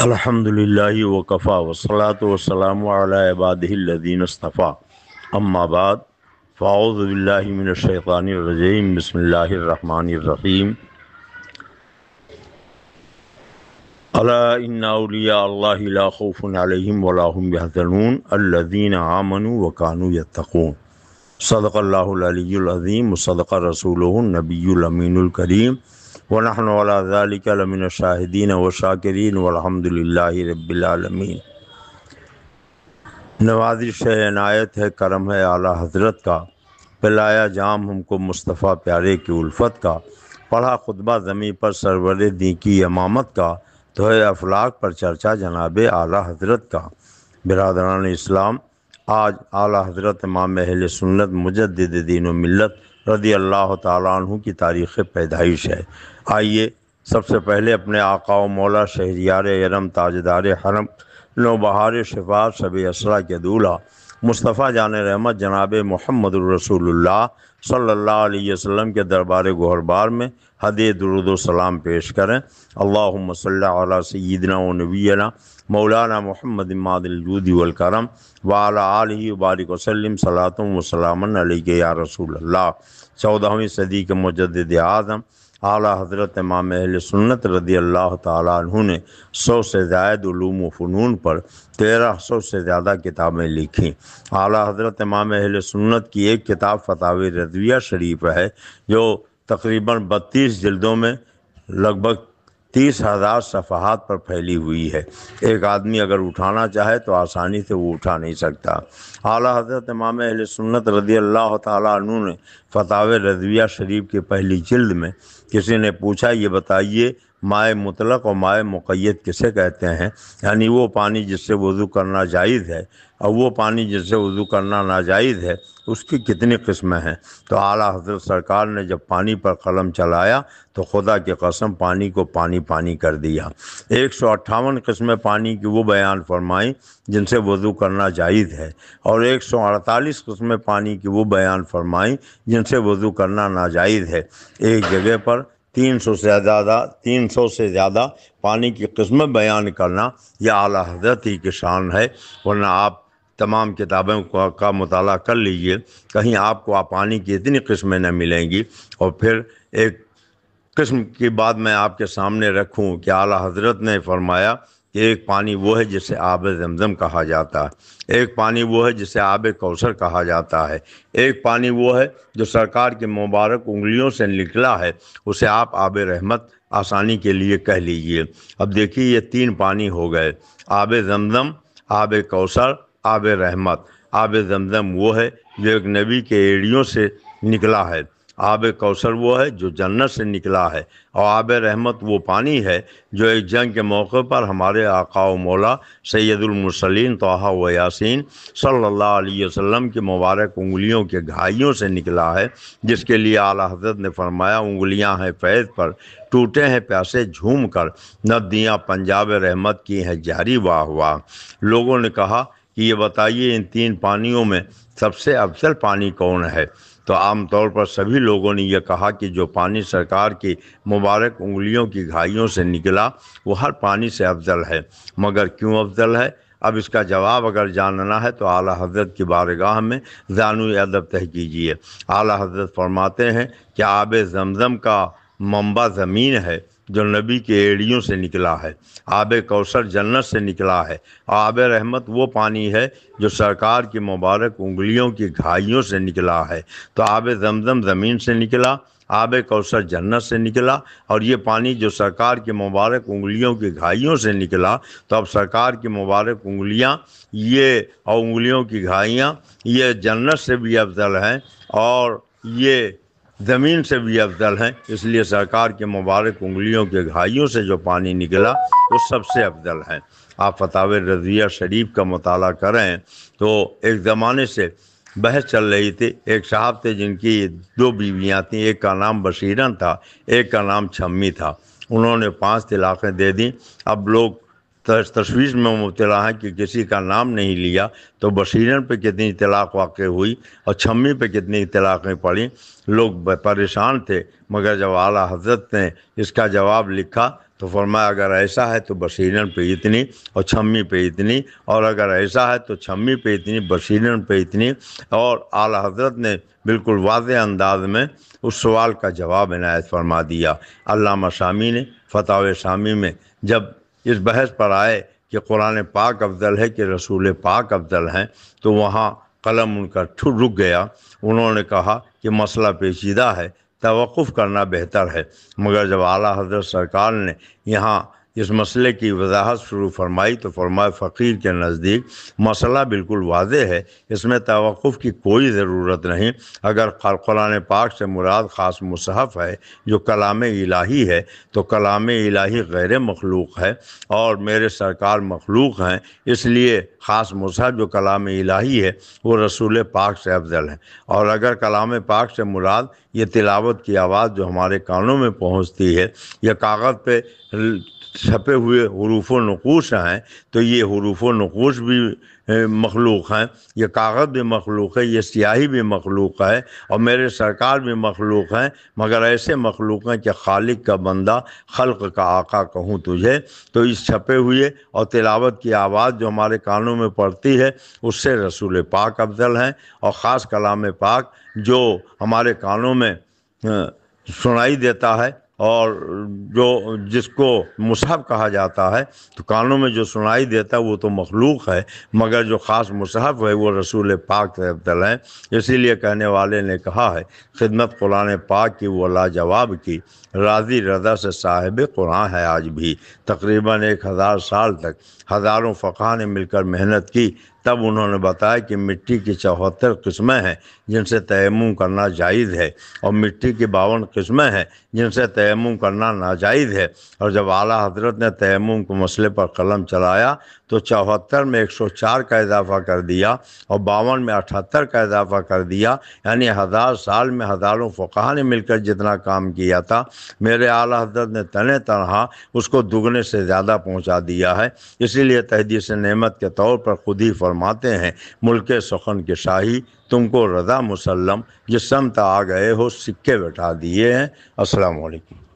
الحمدللہ وکفا والصلاة والسلام علی عبادہ الذین اصطفیٰ اما بعد فاعوذ باللہ من الشیطان الرجیم بسم اللہ الرحمن الرحیم الا ان اولیاء اللہ لا خوف علیہم ولا هم یحزنون الذین آمنوا وکانوا یتقون صدق اللہ العلی العظیم وصدق رسولہ النبی الامین الکریم ونحن علی ذلک لمن الشاہدین والشاکرین والحمد للہ رب العالمین۔ نوازش ہے، عنایت ہے، کرم ہے اعلیٰ حضرت کا، پلایا جام ہم کو مصطفیٰ پیارے کی الفت کا، پڑھا خطبہ زمیں پر سرور دین کی امامت کا، تو ہے افلاق پر چرچا جناب اعلیٰ حضرت کا۔ برادران اسلام، آج اعلیٰ حضرت امام اہل سنت مجدد دین و ملت رضی اللہ تعالیٰ عنہ کی تاریخ پیدائش ہے۔ آئیے سب سے پہلے اپنے آقا و مولا شہریار ارم تاجدار حرم نوبہار شفاعت شب اسرا کے دولہ مصطفیٰ جان رحمت جناب محمد الرسول اللہ صلی اللہ علیہ وسلم کے دربار گوہربار میں ہدیہ درود و سلام پیش کریں۔ اللہم صلی علی سیدنا و نبینا مولانا محمد ماد الجود والکرم وعلی آلہ وبارک وسلم صلاۃ و سلاما علیک یا رسول اللہ۔ 14ویں صدی کے مجدد اعظم اعلیٰ حضرت امام اہل سنت رضی اللہ تعالیٰ عنہ نے 100 سے زائد علوم و فنون پر 1300 سے زیادہ کتابیں لکھیں۔ اعلیٰ حضرت امام اہل سنت کی ایک کتاب فتاوی رضویہ شریف ہے جو تقریباً 32 جلدوں میں لگ بھگ 30,000 صفحات پر پھیلی ہوئی ہے۔ ایک آدمی اگر اٹھانا چاہے تو آسانی سے وہ اٹھا نہیں سکتا۔ اعلیٰ حضرت امام اہل سنت رضی اللہ تعالیٰ عنہ نے فتاوی رضویہ شریف کی پہلی جلد میں کسی نے پوچھا، یہ بتائیے مائع مطلق اور مائع مقید کسے کہتے ہیں؟ یعنی وہ پانی جس سے وضو کرنا جائز ہے اور وہ پانی جس سے وضو کرنا ناجائز ہے، اس کی کتنی قسمیں ہیں؟ تو اعلیٰ حضرت سرکار نے جب پانی پر قلم چلایا تو خدا کی قسم پانی کو پانی پانی کر دیا۔ 158 قسمیں پانی کی وہ بیان فرمائیں جن سے وضو کرنا جائز ہے، اور 148 قسمیں پانی کی وہ بیان فرمائیں جن سے وضو کرنا ناجائز ہے۔ ایک جگہ پر 300 سے زیادہ پانی کی قسمیں بیان کرنا یہ اعلیٰ حضرت ہی کی شان ہے، ورنہ آپ تمام کتابوں کا مطالعہ کر لیجئے، کہیں آپ کو پانی کی اتنی قسمیں نہ ملیں گی۔ اور پھر ایک قسم کی بات میں آپ کے سامنے رکھوں کہ اعلیٰ حضرت نے فرمایا کہ ایک پانی وہ ہے جسے آب زمزم کہا جاتا ہے، ایک پانی وہ ہے جسے آب کوثر کہا جاتا ہے، ایک پانی وہ ہے جو سرکار کی مبارک انگلیوں سے نکلا ہے، اسے آپ آب رحمت آسانی کے لیے کہہ لیجئے۔ اب دیکھیے یہ 3 پانی ہو گئے، آب زمزم، آب کوثر، آب رحمت۔ آب زمزم وہ ہے جو ایک نبی کے ایڑیوں سے نکلا ہے، آب کوثر وہ ہے جو جنت سے نکلا ہے، اور آب رحمت وہ پانی ہے جو ایک جنگ کے موقع پر ہمارے آقا و مولا سید المرسلین طٰہٰ و یاسین صلی اللہ علیہ وسلم کی مبارک انگلیوں کے گھائیوں سے نکلا ہے، جس کے لیے اعلیٰ حضرت نے فرمایا انگلیاں ہیں فیض پر، ٹوٹے ہیں پیاسے جھوم کر، ندیاں پنجاب رحمت کی ہیں جاری واہ واہ۔ لوگوں نے کہا کہ یہ بتائیے ان 3 پانیوں میں سب سے افضل پانی کون ہے؟ تو عام طور پر سبھی لوگوں نے یہ کہا کہ جو پانی سرکار کی مبارک انگلیوں کی گھائیوں سے نکلا وہ ہر پانی سے افضل ہے۔ مگر کیوں افضل ہے؟ اب اس کا جواب اگر جاننا ہے تو اعلیٰ حضرت کی بارگاہ میں زانوی ادب طے کیجیے۔ اعلیٰ حضرت فرماتے ہیں کہ آب زمزم کا منبع زمین ہے جو نبی کے ایڑیوں سے نکلا ہے، آب کوثر جنت سے نکلا ہے، اور آب رحمت وہ پانی ہے جو سرکار کی مبارک انگلیوں کی گھائیوں سے نکلا ہے۔ تو آب زمزم زمین سے نکلا، آب کوثر جنت سے نکلا، اور یہ پانی جو سرکار کی مبارک انگلیوں کی گھائیوں سے نکلا، تو اب سرکار کی مبارک انگلیاں یہ اور انگلیوں کی گھائیاں یہ جنت سے بھی افضل ہیں اور یہ زمین سے بھی افضل ہیں، اس لیے سرکار کے مبارک انگلیوں کے گھائیوں سے جو پانی نکلا وہ سب سے افضل ہے۔ آپ فتاوی رضویہ شریف کا مطالعہ کریں تو ایک زمانے سے بحث چل رہی تھی۔ ایک صاحب تھے جن کی 2 بیویاں تھیں، ایک کا نام بشیرن تھا، ایک کا نام چھمی تھا۔ انہوں نے 5 طلاقیں دے دیں۔ اب لوگ تشویش میں مبتلا ہیں کہ کسی کا نام نہیں لیا تو بشیرن پہ کتنی طلاق واقع ہوئی اور چھمی پہ کتنی طلاقیں پڑیں۔ لوگ پریشان تھے، مگر جب اعلیٰ حضرت نے اس کا جواب لکھا تو فرمایا اگر ایسا ہے تو بشیرن پہ اتنی اور چھمی پہ اتنی، اور اگر ایسا ہے تو چھمی پہ اتنی، بشیرن پہ اتنی۔ اور اعلیٰ حضرت نے بالکل واضح انداز میں اس سوال کا جواب عنایت فرما دیا۔ علامہ شامی نے فتاوی شامی میں جب اس بحث پر آئے کہ قرآن پاک افضل ہے کہ رسول پاک افضل ہیں، تو وہاں قلم ان کا رک گیا۔ انہوں نے کہا کہ مسئلہ پیچیدہ ہے، توقف کرنا بہتر ہے۔ مگر جب اعلیٰ حضرت سرکار نے یہاں اس مسئلے کی وضاحت شروع فرمائی تو فرمایا فقیر کے نزدیک مسئلہ بالکل واضح ہے، اس میں توقف کی کوئی ضرورت نہیں۔ اگر قرآن پاک سے مراد خاص مصحف ہے جو کلام الہی ہے، تو کلام الہی غیر مخلوق ہے اور میرے سرکار مخلوق ہیں، اس لیے خاص مصحف جو کلام الہی ہے وہ رسول پاک سے افضل ہے۔ اور اگر کلام پاک سے مراد یہ تلاوت کی آواز جو ہمارے کانوں میں پہنچتی ہے یا کاغذ پہ چھپے ہوئے حروف و نقوش ہیں، تو یہ حروف و نقوش بھی مخلوق ہیں، یہ کاغذ بھی مخلوق ہے، یہ سیاہی بھی مخلوق ہے، اور میرے سرکار بھی مخلوق ہیں، مگر ایسے مخلوق ہیں کہ خالق کا بندہ، خلق کا آقا کہوں تجھے۔ تو اس چھپے ہوئے اور تلاوت کی آواز جو ہمارے کانوں میں پڑتی ہے اس سے رسول پاک افضل ہیں، اور خاص کلام پاک جو ہمارے کانوں میں سنائی دیتا ہے اور جو جس کو مصحف کہا جاتا ہے، تو کانوں میں جو سنائی دیتا ہے وہ تو مخلوق ہے، مگر جو خاص مصحف ہے وہ رسول پاک سے افضل ہے۔ اسی لیے کہنے والے نے کہا ہے خدمت قرآن پاک کی وہ لاجواب کی، راضی رضا سے صاحب قرآن ہے آج بھی۔ تقریباً 1000 سال تک ہزاروں فقہ نے مل کر محنت کی، تب انہوں نے بتایا کہ مٹی کی 74 قسمیں ہیں جن سے تیمم کرنا جائز ہے، اور مٹی کی 52 قسمیں ہیں جن سے تیمم کرنا ناجائز ہے۔ اور جب اعلیٰ حضرت نے تیمم کے مسئلے پر قلم چلایا تو 74 میں 104 کا اضافہ کر دیا اور 52 میں 78 کا اضافہ کر دیا، یعنی 1000 سال میں ہزاروں فقہا نے مل کر جتنا کام کیا تھا، میرے اعلیٰ حضرت نے تنہ تنہا اس کو دگنے سے زیادہ پہنچا دیا ہے۔ اسی لیے تحدیث نعمت کے طور پر خود ہی فرماتے ہیں ملک سخن کے شاہی تم کو رضا مسلم، جس سمت آ گئے ہو سکے بٹھا دیے ہیں۔ السلام علیکم۔